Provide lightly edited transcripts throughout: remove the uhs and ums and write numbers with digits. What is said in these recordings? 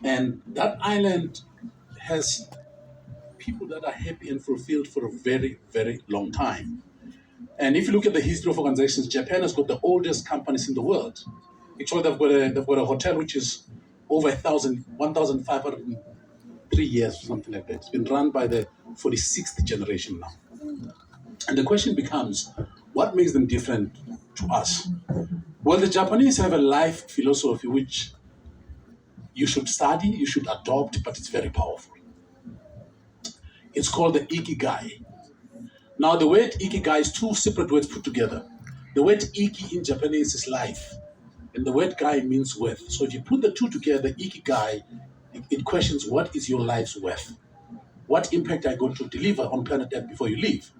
And that island has people that are happy and fulfilled for a very, very long time. And if you look at the history of organizations, Japan has got the oldest companies in the world. Actually, they've got a hotel which is over 1,503 years or something like that. It's been run by the 46th generation now. And the question becomes, what makes them different to us? Well, the Japanese have a life philosophy which you should study, you should adopt, but it's very powerful. It's called the ikigai. Now, the word ikigai is two separate words put together. The word iki in Japanese is life, and the word gai means worth. So if you put the two together, ikigai, it questions what is your life's worth? What impact are you going to deliver on planet Earth before you leave?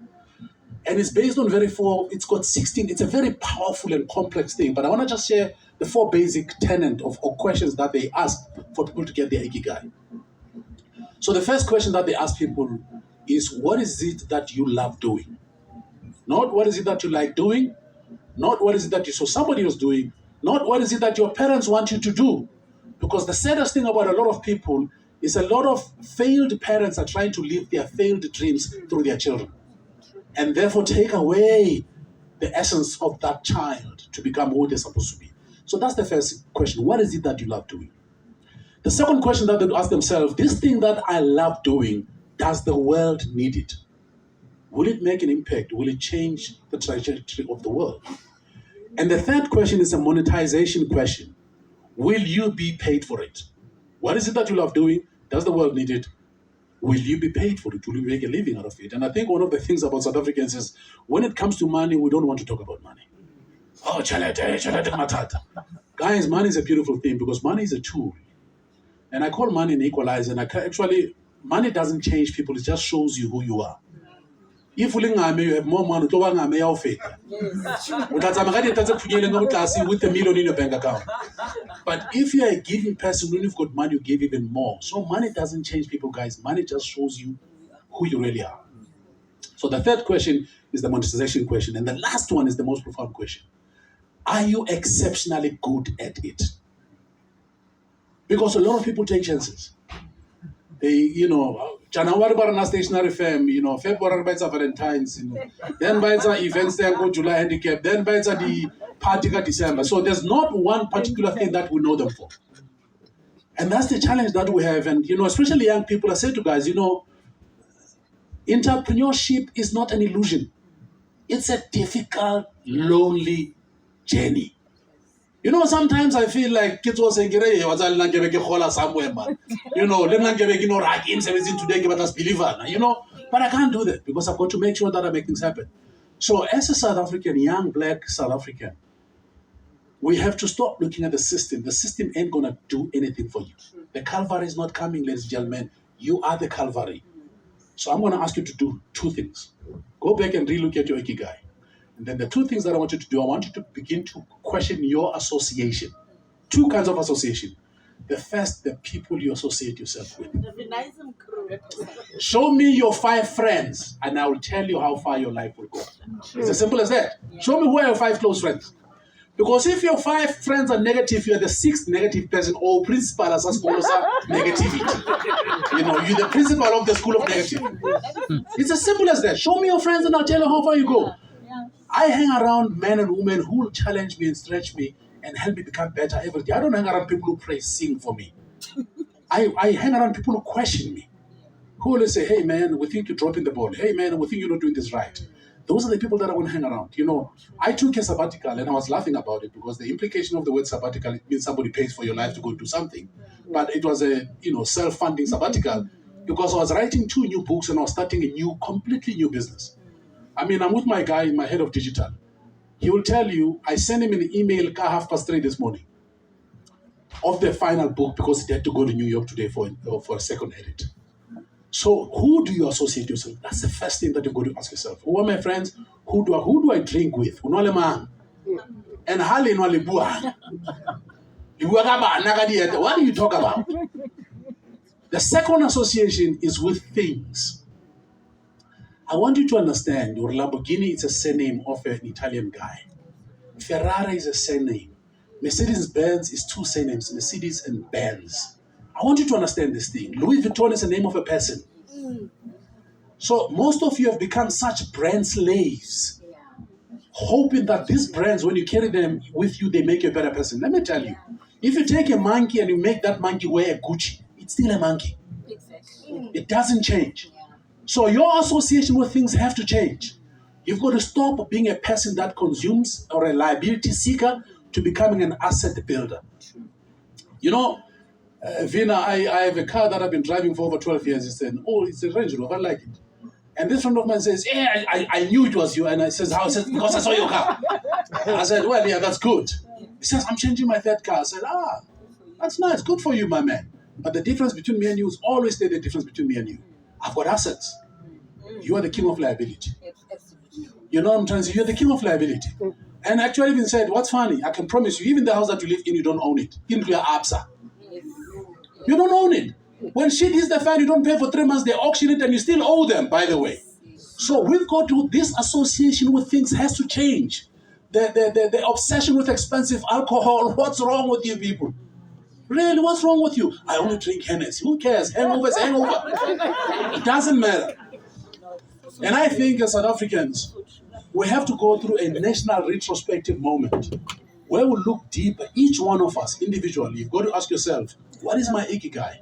And it's based on it's got 16, it's a very powerful and complex thing, but I want to just share the four basic tenets or questions that they ask for people to get their ikigai. So the first question that they ask people is, what is it that you love doing? Not what is it that you like doing, not what is it that you saw somebody else doing, not what is it that your parents want you to do. Because the saddest thing about a lot of people is a lot of failed parents are trying to live their failed dreams through their children, and therefore take away the essence of that child to become who they're supposed to be. So that's the first question. What is it that you love doing? The second question that they ask themselves, this thing that I love doing, does the world need it? Will it make an impact? Will it change the trajectory of the world? And the third question is a monetization question. Will you be paid for it? What is it that you love doing? Does the world need it? Will you be paid for it? Will you make a living out of it? And I think one of the things about South Africans is when it comes to money, we don't want to talk about money. Oh, chalete matata. Guys, money is a beautiful thing because money is a tool. And I call money an equalizer. And actually, money doesn't change people. It just shows you who you are. If you have more money, you will fake. With a million in your bank account. But if you're a giving person, when you've got money, you give even more. So money doesn't change people, guys. Money just shows you who you really are. So the third question is the monetization question. And the last one is the most profound question. Are you exceptionally good at it? Because a lot of people take chances. They, January by a stationary firm, February by Valentine's, then by events there go July handicap, then by the party December. So there's not one particular thing that we know them for. And that's the challenge that we have. And, especially young people, I say to guys, entrepreneurship is not an illusion. It's a difficult, lonely journey. Sometimes I feel like kids were saying, somewhere, man. Today, but I can't do that because I've got to make sure that I make things happen. So as a South African, young black South African, we have to stop looking at the system. The system ain't going to do anything for you. The Calvary is not coming, ladies and gentlemen. You are the Calvary. So I'm going to ask you to do two things. Go back and relook at your ikigai. And then the two things that I want you to do, I want you to begin to question your association. Two kinds of association. The first, the people you associate yourself with. Show me your 5 friends, and I will tell you how far your life will go. It's as simple as that. Show me who are your 5 close friends. Because if your 5 friends are negative, you're the 6th negative person, or principal as a school of negativity. You're the principal of the school of negative. It's as simple as that. Show me your friends and I'll tell you how far you go. I hang around men and women who will challenge me and stretch me and help me become better every day. I don't hang around people who pray, sing for me. I hang around people who question me. Who will say, hey man, we think you're dropping the ball. Hey man, we think you're not doing this right. Those are the people that I want to hang around. I took a sabbatical and I was laughing about it because the implication of the word sabbatical, it means somebody pays for your life to go do something. But it was a self-funding sabbatical because I was writing 2 new books and I was starting a completely new business. I'm with my guy, my head of digital. He will tell you, I sent him an email 3:30 this morning of the final book because he had to go to New York today for a second edit. So who do you associate yourself? That's the first thing that you've got to ask yourself. Who are my friends? Who do I drink with? And what do you talk about? The second association is with things. I want you to understand, your Lamborghini is a surname of an Italian guy. Ferrari is a surname. Mercedes-Benz is 2 surnames, Mercedes and Benz. I want you to understand this thing. Louis Vuitton is the name of a person. So most of you have become such brand slaves, hoping that these brands, when you carry them with you, they make you a better person. Let me tell you, if you take a monkey and you make that monkey wear a Gucci, it's still a monkey. It doesn't change. So your association with things have to change. You've got to stop being a person that consumes or a liability seeker to becoming an asset builder. You know, Vina, I have a car that I've been driving for over 12 years. He said, oh, it's a Range Rover, I like it. And this friend of mine says, yeah, I knew it was you. And I says, how? I said, because I saw your car. I said, well, yeah, that's good. He says, I'm changing my third car. I said, that's nice. Good for you, my man. But the difference between me and you is always stay the difference between me and you. I've got assets. You are the king of liability. You know what I'm trying to say? You're the king of liability. And actually even said, what's funny? I can promise you, even the house that you live in, you don't own it. Including ABSA. You don't own it. When shit hits the fan, you don't pay for 3 months, they auction it and you still owe them, by the way. So we've got to, this association with things has to change. The obsession with expensive alcohol, what's wrong with you people? Really, what's wrong with you? I only drink Hennessy. Who cares? Hangover is hangover. It doesn't matter. And I think as South Africans, we have to go through a national retrospective moment where we look deeper, each one of us individually. You've got to ask yourself, what is my ikigai?